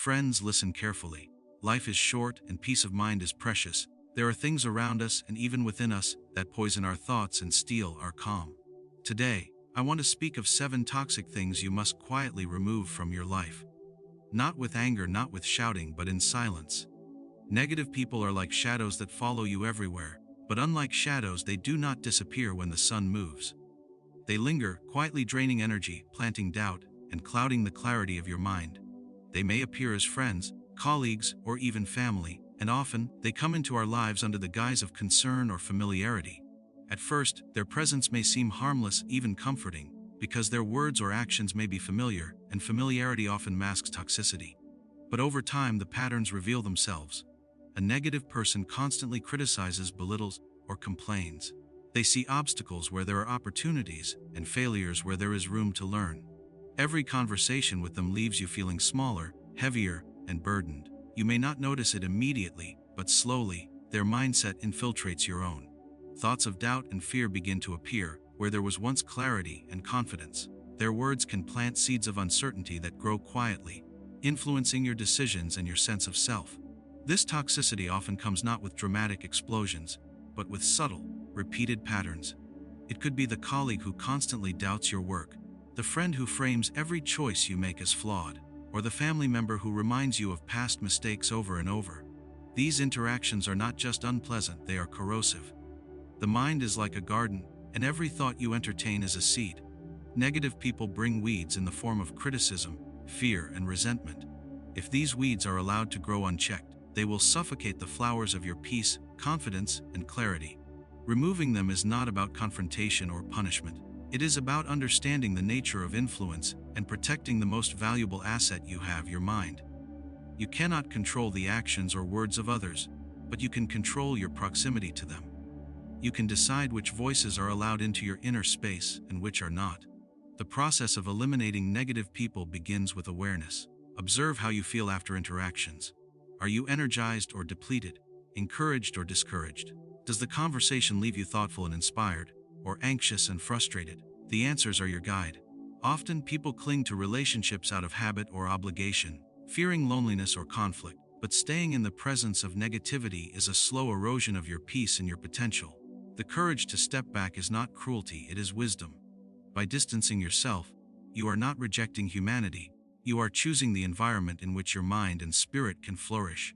Friends, listen carefully. Life is short and peace of mind is precious. There are things around us and even within us that poison our thoughts and steal our calm. Today, I want to speak of 7 toxic things you must quietly remove from your life. Not with anger, not with shouting, but in silence. Negative people are like shadows that follow you everywhere, but unlike shadows, they do not disappear when the sun moves. They linger, quietly draining energy, planting doubt, and clouding the clarity of your mind. They may appear as friends, colleagues, or even family, and often, they come into our lives under the guise of concern or familiarity. At first, their presence may seem harmless, even comforting, because their words or actions may be familiar, and familiarity often masks toxicity. But over time, the patterns reveal themselves. A negative person constantly criticizes, belittles, or complains. They see obstacles where there are opportunities, and failures where there is room to learn. Every conversation with them leaves you feeling smaller, heavier, and burdened. You may not notice it immediately, but slowly, their mindset infiltrates your own. Thoughts of doubt and fear begin to appear, where there was once clarity and confidence. Their words can plant seeds of uncertainty that grow quietly, influencing your decisions and your sense of self. This toxicity often comes not with dramatic explosions, but with subtle, repeated patterns. It could be the colleague who constantly doubts your work, the friend who frames every choice you make as flawed, or the family member who reminds you of past mistakes over and over. These interactions are not just unpleasant, they are corrosive. The mind is like a garden, and every thought you entertain is a seed. Negative people bring weeds in the form of criticism, fear, and resentment. If these weeds are allowed to grow unchecked, they will suffocate the flowers of your peace, confidence, and clarity. Removing them is not about confrontation or punishment. It is about understanding the nature of influence and protecting the most valuable asset you have, your mind. You cannot control the actions or words of others, but you can control your proximity to them. You can decide which voices are allowed into your inner space and which are not. The process of eliminating negative people begins with awareness. Observe how you feel after interactions. Are you energized or depleted, encouraged or discouraged? Does the conversation leave you thoughtful and inspired, or anxious and frustrated? The answers are your guide. Often people cling to relationships out of habit or obligation, fearing loneliness or conflict, but staying in the presence of negativity is a slow erosion of your peace and your potential. The courage to step back is not cruelty, it is wisdom. By distancing yourself, you are not rejecting humanity, you are choosing the environment in which your mind and spirit can flourish.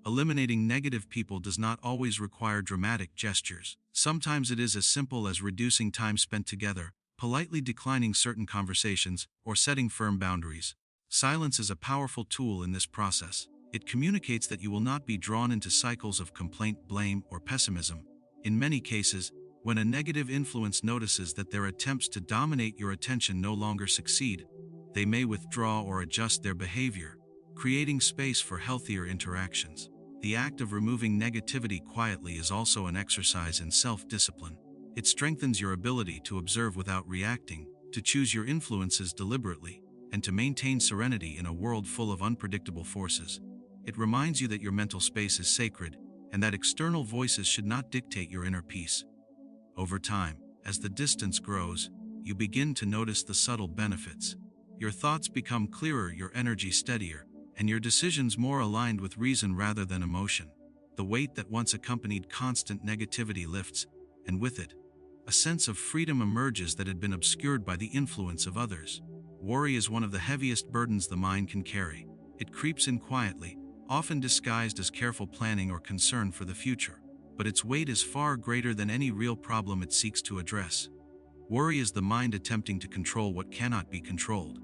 Eliminating negative people does not always require dramatic gestures. Sometimes it is as simple as reducing time spent together, politely declining certain conversations, or setting firm boundaries. Silence is a powerful tool in this process. It communicates that you will not be drawn into cycles of complaint, blame, or pessimism. In many cases, when a negative influence notices that their attempts to dominate your attention no longer succeed, they may withdraw or adjust their behavior, creating space for healthier interactions. The act of removing negativity quietly is also an exercise in self-discipline. It strengthens your ability to observe without reacting, to choose your influences deliberately, and to maintain serenity in a world full of unpredictable forces. It reminds you that your mental space is sacred, and that external voices should not dictate your inner peace. Over time, as the distance grows, you begin to notice the subtle benefits. Your thoughts become clearer, your energy steadier, and your decisions more aligned with reason rather than emotion. The weight that once accompanied constant negativity lifts, and with it, a sense of freedom emerges that had been obscured by the influence of others. Worry is one of the heaviest burdens the mind can carry. It creeps in quietly, often disguised as careful planning or concern for the future, but its weight is far greater than any real problem it seeks to address. Worry is the mind attempting to control what cannot be controlled.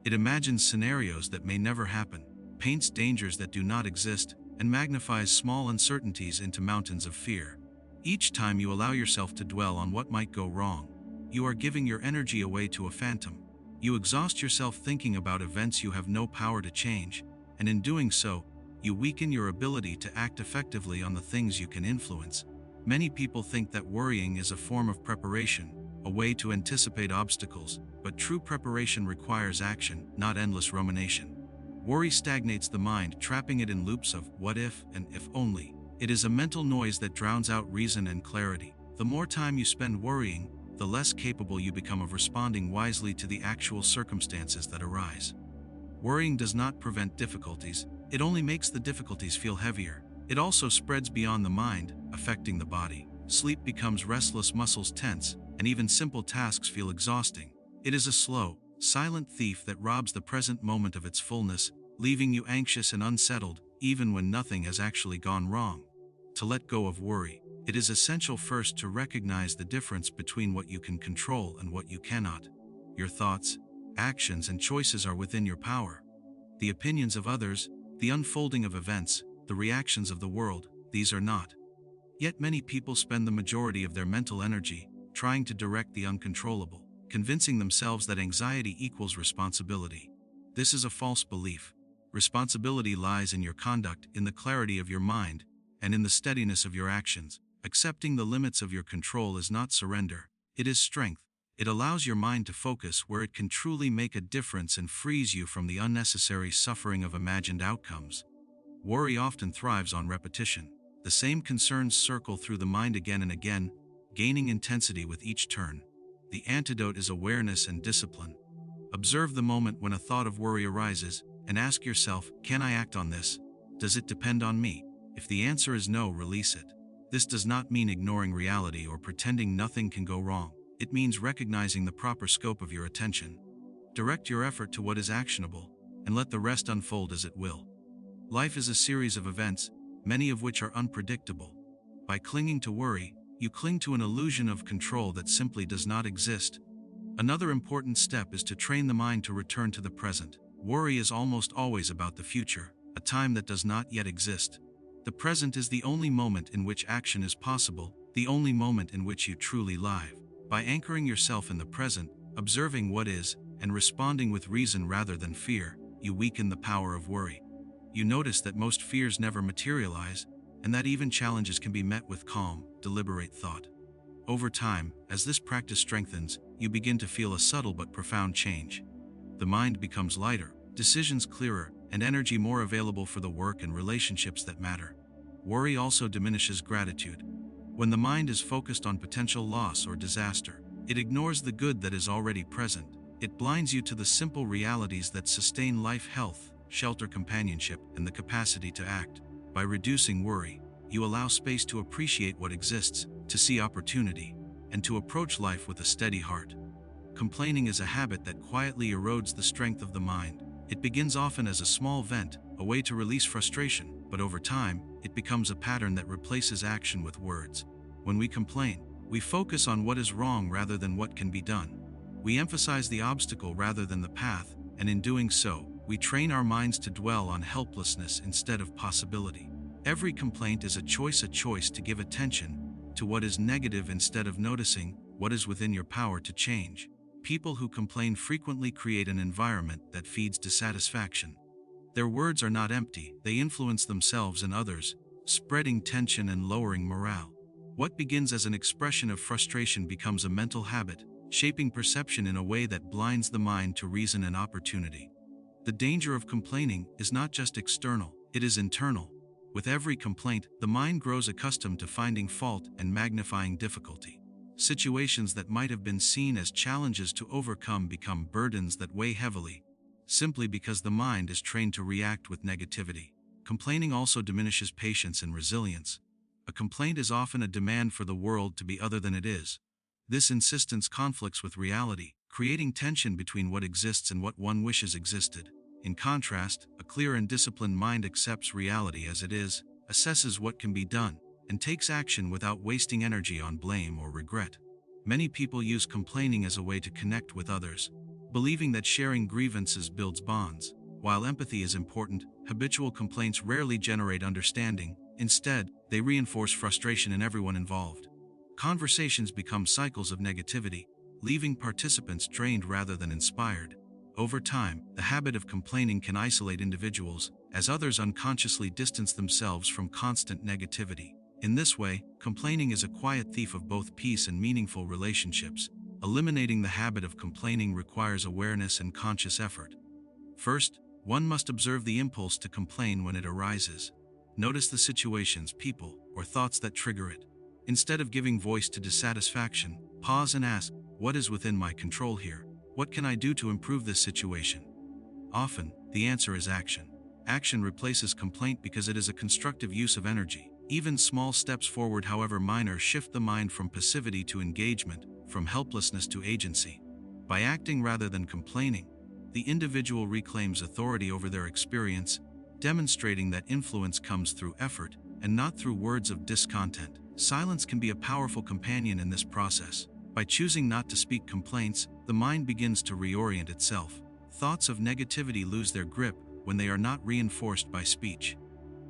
It imagines scenarios that may never happen, paints dangers that do not exist, and magnifies small uncertainties into mountains of fear. Each time you allow yourself to dwell on what might go wrong, you are giving your energy away to a phantom. You exhaust yourself thinking about events you have no power to change, and in doing so, you weaken your ability to act effectively on the things you can influence. Many people think that worrying is a form of preparation, a way to anticipate obstacles, but true preparation requires action, not endless rumination. Worry stagnates the mind, trapping it in loops of what if and if only. It is a mental noise that drowns out reason and clarity. The more time you spend worrying, the less capable you become of responding wisely to the actual circumstances that arise. Worrying does not prevent difficulties, it only makes the difficulties feel heavier. It also spreads beyond the mind, affecting the body. Sleep becomes restless, muscles tense, and even simple tasks feel exhausting. It is a slow, silent thief that robs the present moment of its fullness, leaving you anxious and unsettled, even when nothing has actually gone wrong. To let go of worry, it is essential first to recognize the difference between what you can control and what you cannot. Your thoughts, actions, and choices are within your power. The opinions of others, the unfolding of events, the reactions of the world, these are not. Yet many people spend the majority of their mental energy trying to direct the uncontrollable, convincing themselves that anxiety equals responsibility. This is a false belief. Responsibility lies in your conduct, in the clarity of your mind, and in the steadiness of your actions. Accepting the limits of your control is not surrender, it is strength. It allows your mind to focus where it can truly make a difference and frees you from the unnecessary suffering of imagined outcomes. Worry often thrives on repetition. The same concerns circle through the mind again and again, gaining intensity with each turn. The antidote is awareness and discipline. Observe the moment when a thought of worry arises, and ask yourself, can I act on this? Does it depend on me? If the answer is no, release it. This does not mean ignoring reality or pretending nothing can go wrong. It means recognizing the proper scope of your attention. Direct your effort to what is actionable, and let the rest unfold as it will. Life is a series of events, many of which are unpredictable. By clinging to worry, you cling to an illusion of control that simply does not exist. Another important step is to train the mind to return to the present. Worry is almost always about the future, a time that does not yet exist. The present is the only moment in which action is possible, the only moment in which you truly live. By anchoring yourself in the present, observing what is, and responding with reason rather than fear, you weaken the power of worry. You notice that most fears never materialize, and that even challenges can be met with calm, deliberate thought. Over time, as this practice strengthens, you begin to feel a subtle but profound change. The mind becomes lighter, decisions clearer, and energy more available for the work and relationships that matter. Worry also diminishes gratitude. When the mind is focused on potential loss or disaster, it ignores the good that is already present. It blinds you to the simple realities that sustain life: health, shelter, companionship, and the capacity to act. By reducing worry, you allow space to appreciate what exists, to see opportunity, and to approach life with a steady heart. Complaining is a habit that quietly erodes the strength of the mind. It begins often as a small vent, a way to release frustration, but over time, it becomes a pattern that replaces action with words. When we complain, we focus on what is wrong rather than what can be done. We emphasize the obstacle rather than the path, and in doing so, we train our minds to dwell on helplessness instead of possibility. Every complaint is a choice to give attention to what is negative instead of noticing what is within your power to change. People who complain frequently create an environment that feeds dissatisfaction. Their words are not empty, they influence themselves and others, spreading tension and lowering morale. What begins as an expression of frustration becomes a mental habit, shaping perception in a way that blinds the mind to reason and opportunity. The danger of complaining is not just external, it is internal. With every complaint, the mind grows accustomed to finding fault and magnifying difficulty. Situations that might have been seen as challenges to overcome become burdens that weigh heavily, simply because the mind is trained to react with negativity. Complaining also diminishes patience and resilience. A complaint is often a demand for the world to be other than it is. This insistence conflicts with reality, creating tension between what exists and what one wishes existed. In contrast, a clear and disciplined mind accepts reality as it is, assesses what can be done, and takes action without wasting energy on blame or regret. Many people use complaining as a way to connect with others, believing that sharing grievances builds bonds. While empathy is important, habitual complaints rarely generate understanding. Instead, they reinforce frustration in everyone involved. Conversations become cycles of negativity, leaving participants drained rather than inspired. Over time, the habit of complaining can isolate individuals, as others unconsciously distance themselves from constant negativity. In this way, complaining is a quiet thief of both peace and meaningful relationships. Eliminating the habit of complaining requires awareness and conscious effort. First, one must observe the impulse to complain when it arises. Notice the situations, people, or thoughts that trigger it. Instead of giving voice to dissatisfaction, pause and ask, what is within my control here? What can I do to improve this situation? Often, The answer is action. Action replaces complaint because it is a constructive use of energy. Even small steps forward, however minor, shift the mind from passivity to engagement, from helplessness to agency. By acting rather than complaining, the individual reclaims authority over their experience, demonstrating that influence comes through effort and not through words of discontent. Silence can be a powerful companion in this process. By choosing not to speak complaints, the mind begins to reorient itself. Thoughts of negativity lose their grip when they are not reinforced by speech.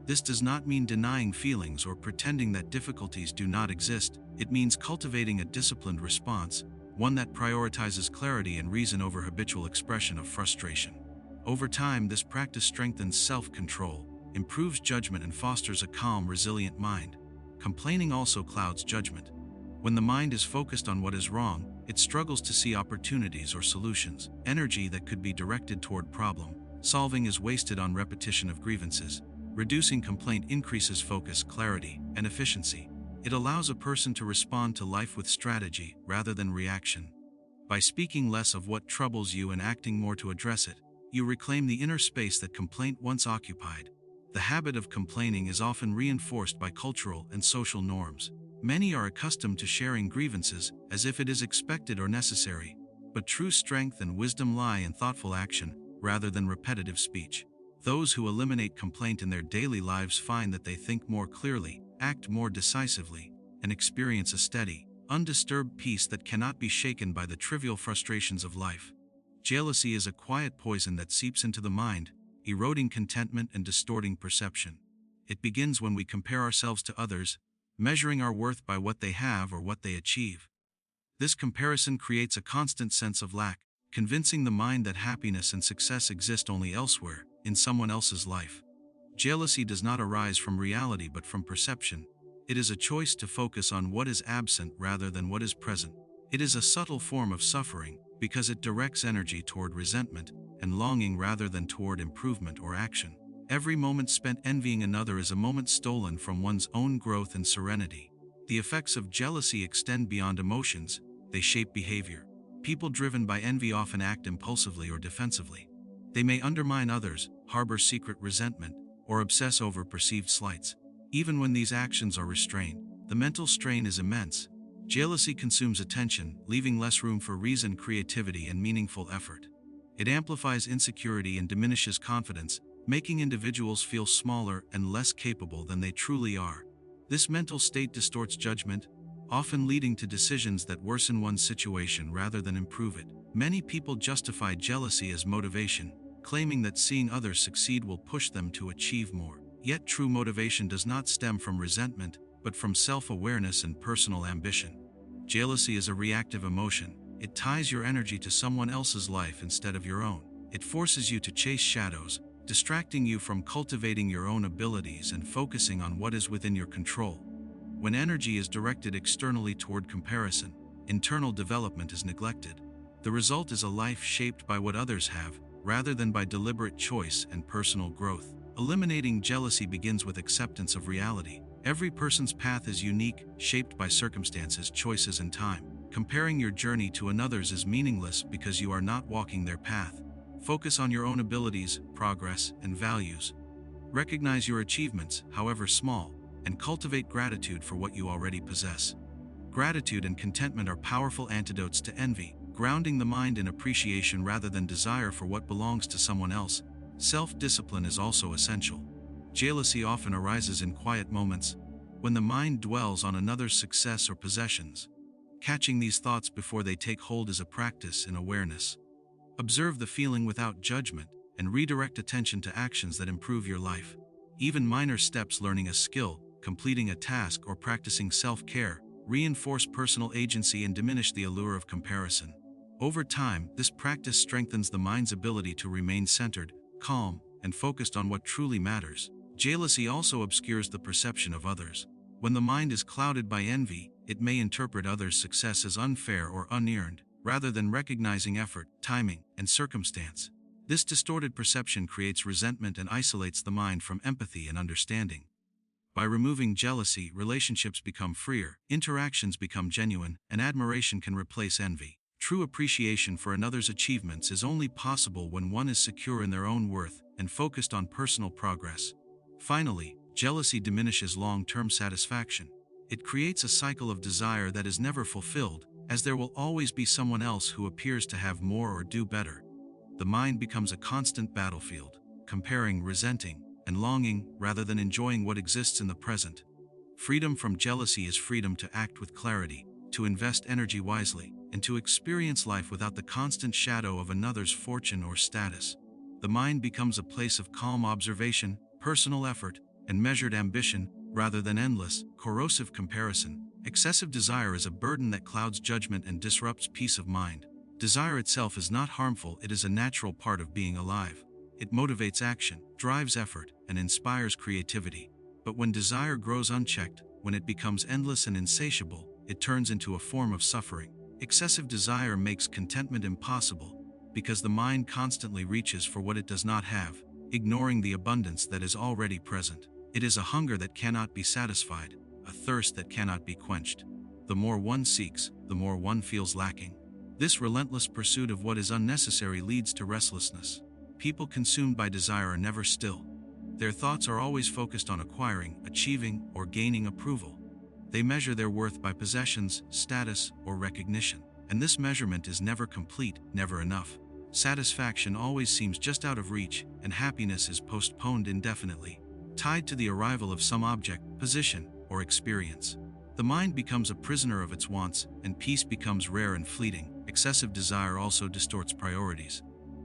This does not mean denying feelings or pretending that difficulties do not exist. It means cultivating a disciplined response, one that prioritizes clarity and reason over habitual expression of frustration. Over time, this practice strengthens self-control, improves judgment, and fosters a calm, resilient mind. Complaining also clouds judgment. When the mind is focused on what is wrong, it struggles to see opportunities or solutions. Energy that could be directed toward problem solving is wasted on repetition of grievances. Reducing complaint increases focus, clarity, and efficiency. It allows a person to respond to life with strategy rather than reaction. By speaking less of what troubles you and acting more to address it, you reclaim the inner space that complaint once occupied. The habit of complaining is often reinforced by cultural and social norms. Many are accustomed to sharing grievances as if it is expected or necessary, but true strength and wisdom lie in thoughtful action rather than repetitive speech. Those who eliminate complaint in their daily lives find that they think more clearly, act more decisively, and experience a steady, undisturbed peace that cannot be shaken by the trivial frustrations of life. Jealousy is a quiet poison that seeps into the mind, eroding contentment and distorting perception. It begins when we compare ourselves to others, measuring our worth by what they have or what they achieve. This comparison creates a constant sense of lack, convincing the mind that happiness and success exist only elsewhere, in someone else's life. Jealousy does not arise from reality but from perception. It is a choice to focus on what is absent rather than what is present. It is a subtle form of suffering because it directs energy toward resentment and longing rather than toward improvement or action. Every moment spent envying another is a moment stolen from one's own growth and serenity. The effects of jealousy extend beyond emotions, they shape behavior. People driven by envy often act impulsively or defensively. They may undermine others, harbor secret resentment, or obsess over perceived slights. Even when these actions are restrained, the mental strain is immense. Jealousy consumes attention, leaving less room for reason, creativity, and meaningful effort. It amplifies insecurity and diminishes confidence, making individuals feel smaller and less capable than they truly are. This mental state distorts judgment, often leading to decisions that worsen one's situation rather than improve it. Many people justify jealousy as motivation, claiming that seeing others succeed will push them to achieve more. Yet true motivation does not stem from resentment, but from self-awareness and personal ambition. Jealousy is a reactive emotion. It ties your energy to someone else's life instead of your own. It forces you to chase shadows, distracting you from cultivating your own abilities and focusing on what is within your control. When energy is directed externally toward comparison, internal development is neglected. The result is a life shaped by what others have, rather than by deliberate choice and personal growth. Eliminating jealousy begins with acceptance of reality. Every person's path is unique, shaped by circumstances, choices, and time. Comparing your journey to another's is meaningless because you are not walking their path. Focus on your own abilities, progress, and values. Recognize your achievements, however small, and cultivate gratitude for what you already possess. Gratitude and contentment are powerful antidotes to envy, grounding the mind in appreciation rather than desire for what belongs to someone else. Self-discipline is also essential. Jealousy often arises in quiet moments, when the mind dwells on another's success or possessions. Catching these thoughts before they take hold is a practice in awareness. Observe the feeling without judgment, and redirect attention to actions that improve your life. Even minor steps, learning a skill, completing a task, or practicing self-care, reinforce personal agency and diminish the allure of comparison. Over time, this practice strengthens the mind's ability to remain centered, calm, and focused on what truly matters. Jealousy also obscures the perception of others. When the mind is clouded by envy, it may interpret others' success as unfair or unearned, rather than recognizing effort, timing, and circumstance. This distorted perception creates resentment and isolates the mind from empathy and understanding. By removing jealousy, relationships become freer, interactions become genuine, and admiration can replace envy. True appreciation for another's achievements is only possible when one is secure in their own worth and focused on personal progress. Finally, jealousy diminishes long-term satisfaction. It creates a cycle of desire that is never fulfilled, as there will always be someone else who appears to have more or do better. The mind becomes a constant battlefield, comparing, resenting, and longing rather than enjoying what exists in the present. Freedom from jealousy is freedom to act with clarity, to invest energy wisely, and to experience life without the constant shadow of another's fortune or status. The mind becomes a place of calm observation, personal effort, and measured ambition, rather than endless, corrosive comparison. Excessive desire is a burden that clouds judgment and disrupts peace of mind. Desire itself is not harmful, it is a natural part of being alive. It motivates action, drives effort, and inspires creativity. But when desire grows unchecked, when it becomes endless and insatiable, it turns into a form of suffering. Excessive desire makes contentment impossible, because the mind constantly reaches for what it does not have, ignoring the abundance that is already present. It is a hunger that cannot be satisfied, a thirst that cannot be quenched. The more one seeks, the more one feels lacking. This relentless pursuit of what is unnecessary leads to restlessness. People consumed by desire are never still. Their thoughts are always focused on acquiring, achieving, or gaining approval. They measure their worth by possessions, status, or recognition. And this measurement is never complete, never enough. Satisfaction always seems just out of reach, and happiness is postponed indefinitely, tied to the arrival of some object, position, or experience. The mind becomes a prisoner of its wants, and peace becomes rare and fleeting. Excessive desire also distorts priorities.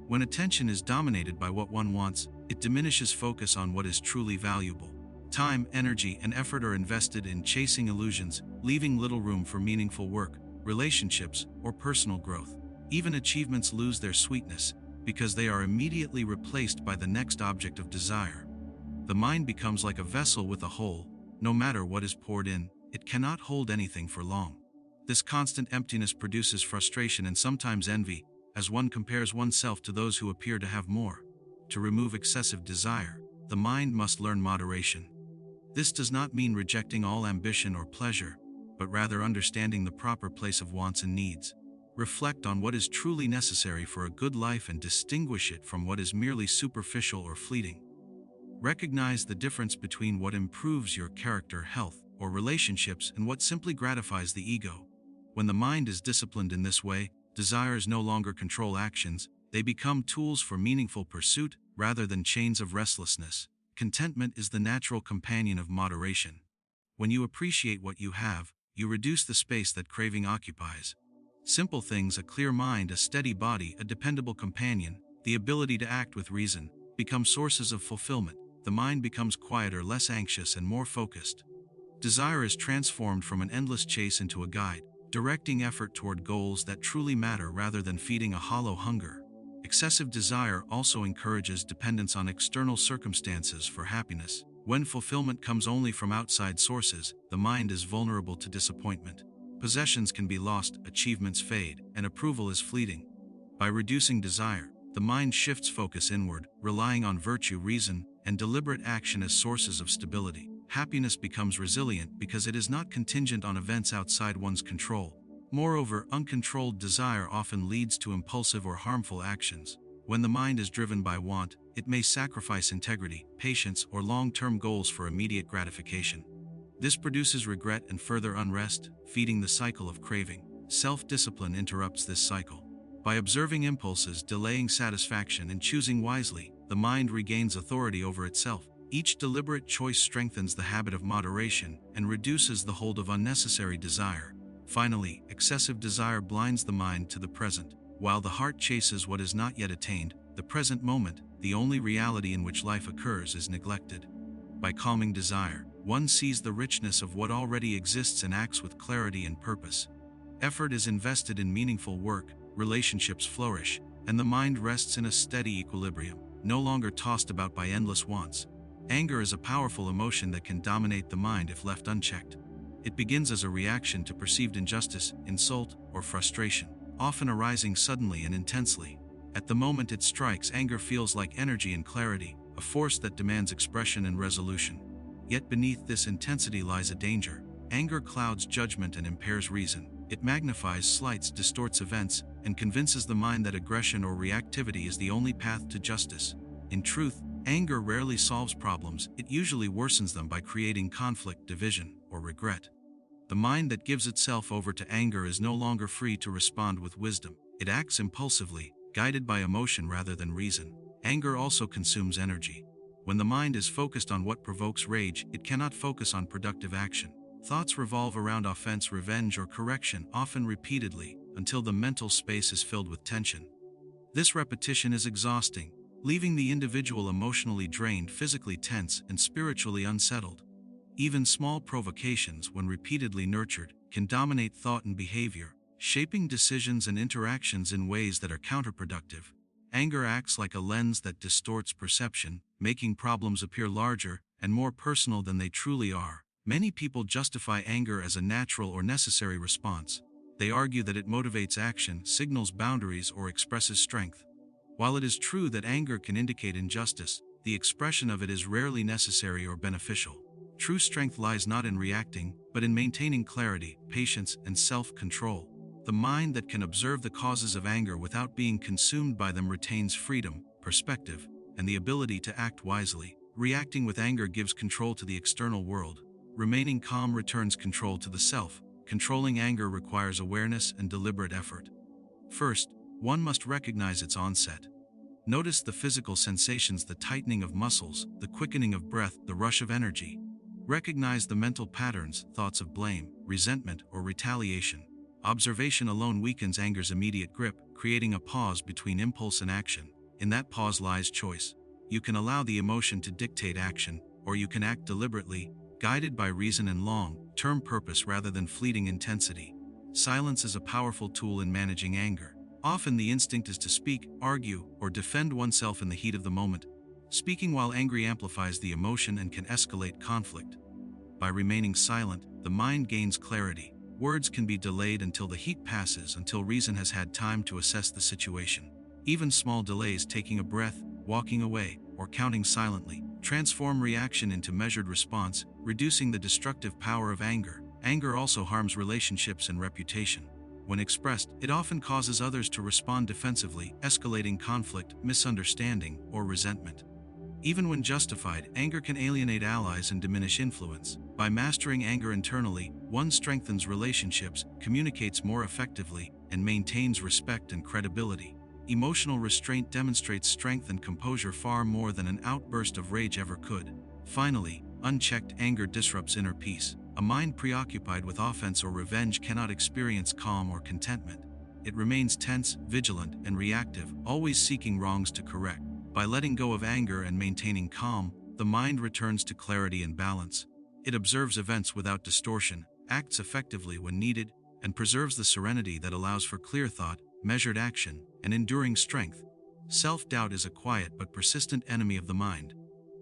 When attention is dominated by what one wants, it diminishes focus on what is truly valuable. Time, energy, and effort are invested in chasing illusions, leaving little room for meaningful work, relationships, or personal growth. Even achievements lose their sweetness, because they are immediately replaced by the next object of desire. The mind becomes like a vessel with a hole. No matter what is poured in, it cannot hold anything for long. This constant emptiness produces frustration and sometimes envy, as one compares oneself to those who appear to have more. To remove excessive desire, the mind must learn moderation. This does not mean rejecting all ambition or pleasure, but rather understanding the proper place of wants and needs. Reflect on what is truly necessary for a good life and distinguish it from what is merely superficial or fleeting. Recognize the difference between what improves your character, health, or relationships and what simply gratifies the ego. When the mind is disciplined in this way, desires no longer control actions, they become tools for meaningful pursuit rather than chains of restlessness. Contentment is the natural companion of moderation. When you appreciate what you have, you reduce the space that craving occupies. Simple things, a clear mind, a steady body, a dependable companion, the ability to act with reason, become sources of fulfillment. The mind becomes quieter, less anxious, and more focused. Desire is transformed from an endless chase into a guide, directing effort toward goals that truly matter rather than feeding a hollow hunger. Excessive desire also encourages dependence on external circumstances for happiness. When fulfillment comes only from outside sources, the mind is vulnerable to disappointment. Possessions can be lost, achievements fade, and approval is fleeting. By reducing desire, the mind shifts focus inward, relying on virtue, reason, and deliberate action as sources of stability. Happiness becomes resilient because it is not contingent on events outside one's control. Moreover, uncontrolled desire often leads to impulsive or harmful actions. When the mind is driven by want, it may sacrifice integrity, patience, or long-term goals for immediate gratification. This produces regret and further unrest, feeding the cycle of craving. Self-discipline interrupts this cycle. By observing impulses, delaying satisfaction, and choosing wisely, the mind regains authority over itself. Each deliberate choice strengthens the habit of moderation and reduces the hold of unnecessary desire. Finally, excessive desire blinds the mind to the present. While the heart chases what is not yet attained, the present moment, the only reality in which life occurs, is neglected. By calming desire, one sees the richness of what already exists and acts with clarity and purpose. Effort is invested in meaningful work, relationships flourish, and the mind rests in a steady equilibrium, no longer tossed about by endless wants. Anger is a powerful emotion that can dominate the mind if left unchecked. It begins as a reaction to perceived injustice, insult, or frustration, often arising suddenly and intensely. At the moment it strikes, anger feels like energy and clarity, a force that demands expression and resolution. Yet beneath this intensity lies a danger. Anger clouds judgment and impairs reason. It magnifies slights, distorts events, and convinces the mind that aggression or reactivity is the only path to justice. In truth, anger rarely solves problems, it usually worsens them by creating conflict, division, or regret. The mind that gives itself over to anger is no longer free to respond with wisdom. It acts impulsively, guided by emotion rather than reason. Anger also consumes energy. When the mind is focused on what provokes rage, it cannot focus on productive action. Thoughts revolve around offense, revenge, or correction, often repeatedly, until the mental space is filled with tension. This repetition is exhausting, leaving the individual emotionally drained, physically tense, and spiritually unsettled. Even small provocations, when repeatedly nurtured, can dominate thought and behavior, shaping decisions and interactions in ways that are counterproductive. Anger acts like a lens that distorts perception, making problems appear larger and more personal than they truly are. Many people justify anger as a natural or necessary response. They argue that it motivates action, signals boundaries, or expresses strength. While it is true that anger can indicate injustice, the expression of it is rarely necessary or beneficial. True strength lies not in reacting, but in maintaining clarity, patience, and self-control. The mind that can observe the causes of anger without being consumed by them retains freedom, perspective, and the ability to act wisely. Reacting with anger gives control to the external world. Remaining calm returns control to the self. Controlling anger requires awareness and deliberate effort. First, one must recognize its onset. Notice the physical sensations, the tightening of muscles, the quickening of breath, the rush of energy. Recognize the mental patterns, thoughts of blame, resentment, or retaliation. Observation alone weakens anger's immediate grip, creating a pause between impulse and action. In that pause lies choice. You can allow the emotion to dictate action, or you can act deliberately, guided by reason and long-term purpose rather than fleeting intensity. Silence is a powerful tool in managing anger. Often the instinct is to speak, argue, or defend oneself in the heat of the moment. Speaking while angry amplifies the emotion and can escalate conflict. By remaining silent, the mind gains clarity. Words can be delayed until the heat passes, until reason has had time to assess the situation. Even small delays, taking a breath, walking away, or counting silently, transform reaction into measured response, reducing the destructive power of anger. Anger also harms relationships and reputation. When expressed, it often causes others to respond defensively, escalating conflict, misunderstanding, or resentment. Even when justified, anger can alienate allies and diminish influence. By mastering anger internally, one strengthens relationships, communicates more effectively, and maintains respect and credibility. Emotional restraint demonstrates strength and composure far more than an outburst of rage ever could. Finally, unchecked anger disrupts inner peace. A mind preoccupied with offense or revenge cannot experience calm or contentment. It remains tense, vigilant, and reactive, always seeking wrongs to correct. By letting go of anger and maintaining calm, the mind returns to clarity and balance. It observes events without distortion, acts effectively when needed, and preserves the serenity that allows for clear thought, measured action, and enduring strength. Self-doubt is a quiet but persistent enemy of the mind.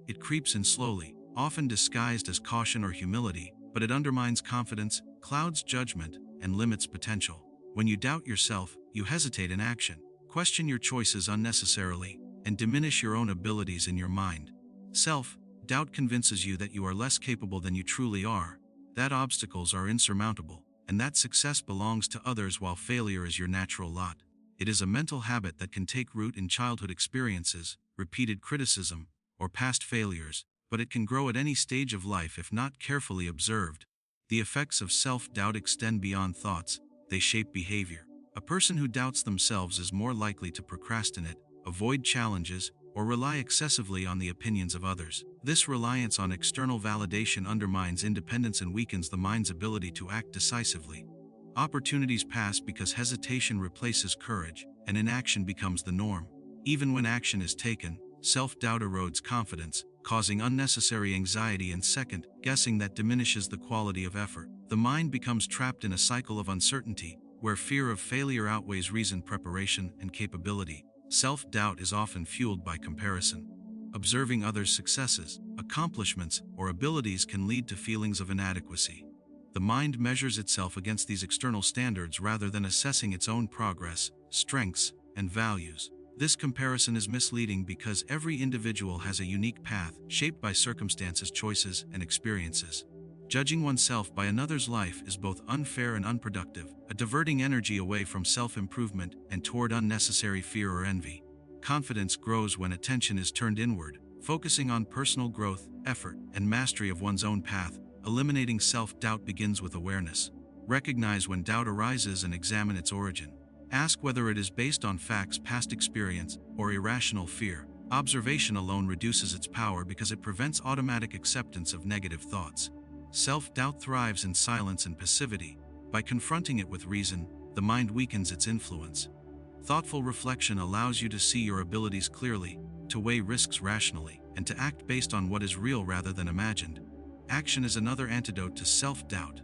It creeps in slowly, often disguised as caution or humility, but it undermines confidence, clouds judgment, and limits potential. When you doubt yourself, you hesitate in action, question your choices unnecessarily, and diminish your own abilities in your mind. Self-doubt convinces you that you are less capable than you truly are, that obstacles are insurmountable, and that success belongs to others while failure is your natural lot. It is a mental habit that can take root in childhood experiences, repeated criticism, or past failures, but it can grow at any stage of life if not carefully observed. The effects of self-doubt extend beyond thoughts, they shape behavior. A person who doubts themselves is more likely to procrastinate, avoid challenges, or rely excessively on the opinions of others. This reliance on external validation undermines independence and weakens the mind's ability to act decisively. Opportunities pass because hesitation replaces courage, and inaction becomes the norm. Even when action is taken, self-doubt erodes confidence, causing unnecessary anxiety and second-guessing that diminishes the quality of effort. The mind becomes trapped in a cycle of uncertainty, where fear of failure outweighs reasoned preparation and capability. Self-doubt is often fueled by comparison. Observing others' successes, accomplishments, or abilities can lead to feelings of inadequacy. The mind measures itself against these external standards rather than assessing its own progress, strengths, and values. This comparison is misleading because every individual has a unique path, shaped by circumstances, choices, and experiences. Judging oneself by another's life is both unfair and unproductive, diverting energy away from self-improvement and toward unnecessary fear or envy. Confidence grows when attention is turned inward, focusing on personal growth, effort, and mastery of one's own path. Eliminating self-doubt begins with awareness. Recognize when doubt arises and examine its origin. Ask whether it is based on facts, past experience, or irrational fear. Observation alone reduces its power because it prevents automatic acceptance of negative thoughts. Self-doubt thrives in silence and passivity. By confronting it with reason, the mind weakens its influence. Thoughtful reflection allows you to see your abilities clearly, to weigh risks rationally, and to act based on what is real rather than imagined. Action is another antidote to self-doubt.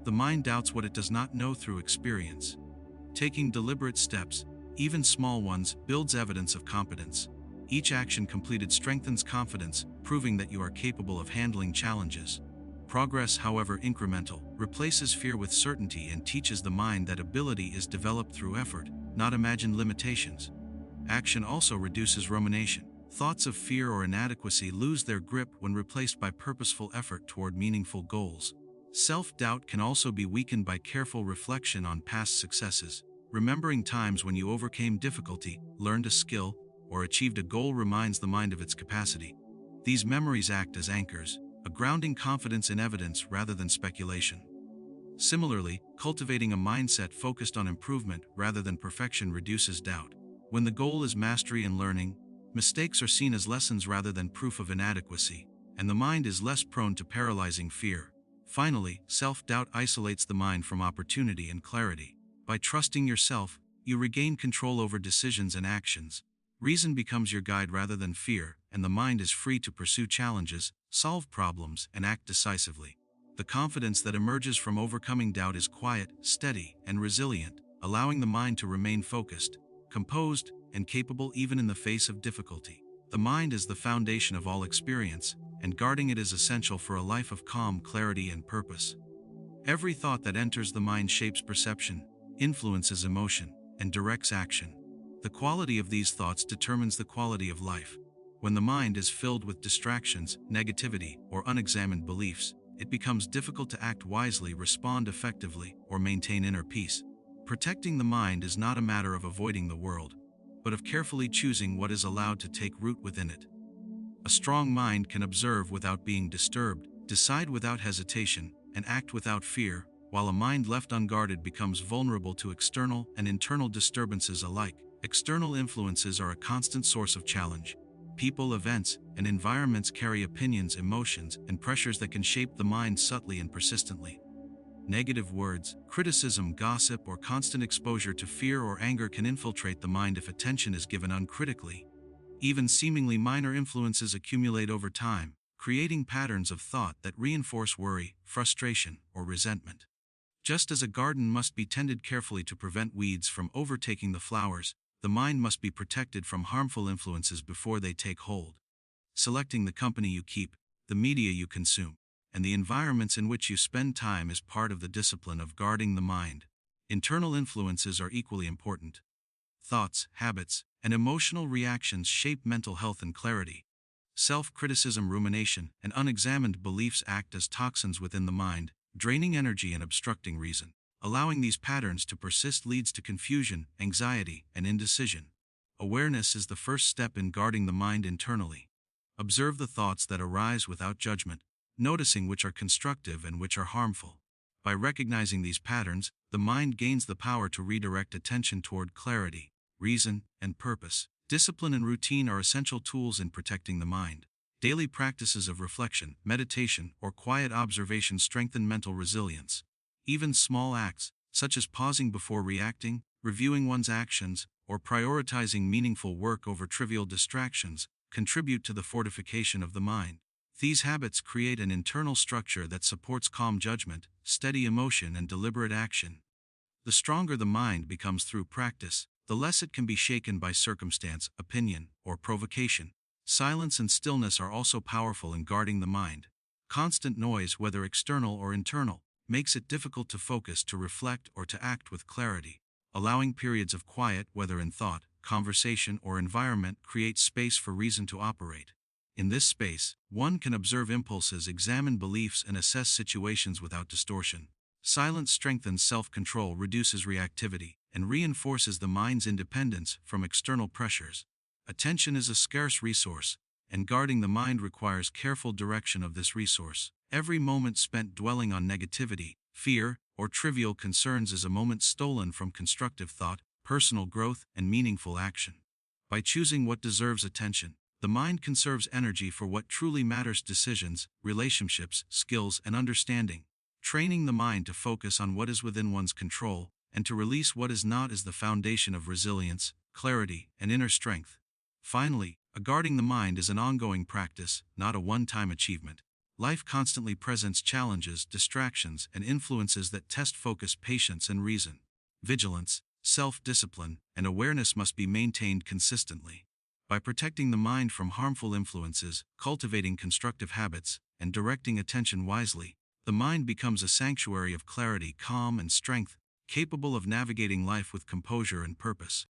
The mind doubts what it does not know through experience. Taking deliberate steps, even small ones, builds evidence of competence. Each action completed strengthens confidence, proving that you are capable of handling challenges. Progress, however incremental, replaces fear with certainty and teaches the mind that ability is developed through effort, not imagined limitations. Action also reduces rumination. Thoughts of fear or inadequacy lose their grip when replaced by purposeful effort toward meaningful goals. Self-doubt can also be weakened by careful reflection on past successes. Remembering times when you overcame difficulty, learned a skill, or achieved a goal reminds the mind of its capacity. These memories act as anchors, a grounding confidence in evidence rather than speculation. Similarly, cultivating a mindset focused on improvement rather than perfection reduces doubt. When the goal is mastery and learning, mistakes are seen as lessons rather than proof of inadequacy, and the mind is less prone to paralyzing fear. Finally, self-doubt isolates the mind from opportunity and clarity. By trusting yourself, you regain control over decisions and actions. Reason becomes your guide rather than fear, and the mind is free to pursue challenges, solve problems, and act decisively. The confidence that emerges from overcoming doubt is quiet, steady, and resilient, allowing the mind to remain focused, composed, and capable even in the face of difficulty. The mind is the foundation of all experience, and guarding it is essential for a life of calm, clarity, and purpose. Every thought that enters the mind shapes perception, influences emotion, and directs action. The quality of these thoughts determines the quality of life. When the mind is filled with distractions, negativity, or unexamined beliefs, it becomes difficult to act wisely, respond effectively, or maintain inner peace. Protecting the mind is not a matter of avoiding the world, but of carefully choosing what is allowed to take root within it. A strong mind can observe without being disturbed, decide without hesitation, and act without fear, while a mind left unguarded becomes vulnerable to external and internal disturbances alike. External influences are a constant source of challenge. People, events, and environments carry opinions, emotions, and pressures that can shape the mind subtly and persistently. Negative words, criticism, gossip, or constant exposure to fear or anger can infiltrate the mind if attention is given uncritically. Even seemingly minor influences accumulate over time, creating patterns of thought that reinforce worry, frustration, or resentment. Just as a garden must be tended carefully to prevent weeds from overtaking the flowers, the mind must be protected from harmful influences before they take hold. Selecting the company you keep, the media you consume, and the environments in which you spend time is part of the discipline of guarding the mind. Internal influences are equally important. Thoughts, habits, and emotional reactions shape mental health and clarity. Self-criticism, rumination, and unexamined beliefs act as toxins within the mind, draining energy and obstructing reason. Allowing these patterns to persist leads to confusion, anxiety, and indecision. Awareness is the first step in guarding the mind internally. Observe the thoughts that arise without judgment, noticing which are constructive and which are harmful. By recognizing these patterns, the mind gains the power to redirect attention toward clarity, reason, and purpose. Discipline and routine are essential tools in protecting the mind. Daily practices of reflection, meditation, or quiet observation strengthen mental resilience. Even small acts, such as pausing before reacting, reviewing one's actions, or prioritizing meaningful work over trivial distractions, contribute to the fortification of the mind. These habits create an internal structure that supports calm judgment, steady emotion, and deliberate action. The stronger the mind becomes through practice, the less it can be shaken by circumstance, opinion, or provocation. Silence and stillness are also powerful in guarding the mind. Constant noise, whether external or internal, makes it difficult to focus, to reflect, or to act with clarity. Allowing periods of quiet, whether in thought, conversation, or environment, creates space for reason to operate. In this space, one can observe impulses, examine beliefs, and assess situations without distortion. Silence strengthens self-control, reduces reactivity, and reinforces the mind's independence from external pressures. Attention is a scarce resource, and guarding the mind requires careful direction of this resource. Every moment spent dwelling on negativity, fear, or trivial concerns is a moment stolen from constructive thought, personal growth, and meaningful action. By choosing what deserves attention, the mind conserves energy for what truly matters: decisions, relationships, skills, and understanding. Training the mind to focus on what is within one's control and to release what is not is the foundation of resilience, clarity, and inner strength. Finally, guarding the mind is an ongoing practice, not a one-time achievement. Life constantly presents challenges, distractions, and influences that test focus, patience, and reason. Vigilance, self-discipline, and awareness must be maintained consistently. By protecting the mind from harmful influences, cultivating constructive habits, and directing attention wisely, the mind becomes a sanctuary of clarity, calm, and strength, capable of navigating life with composure and purpose.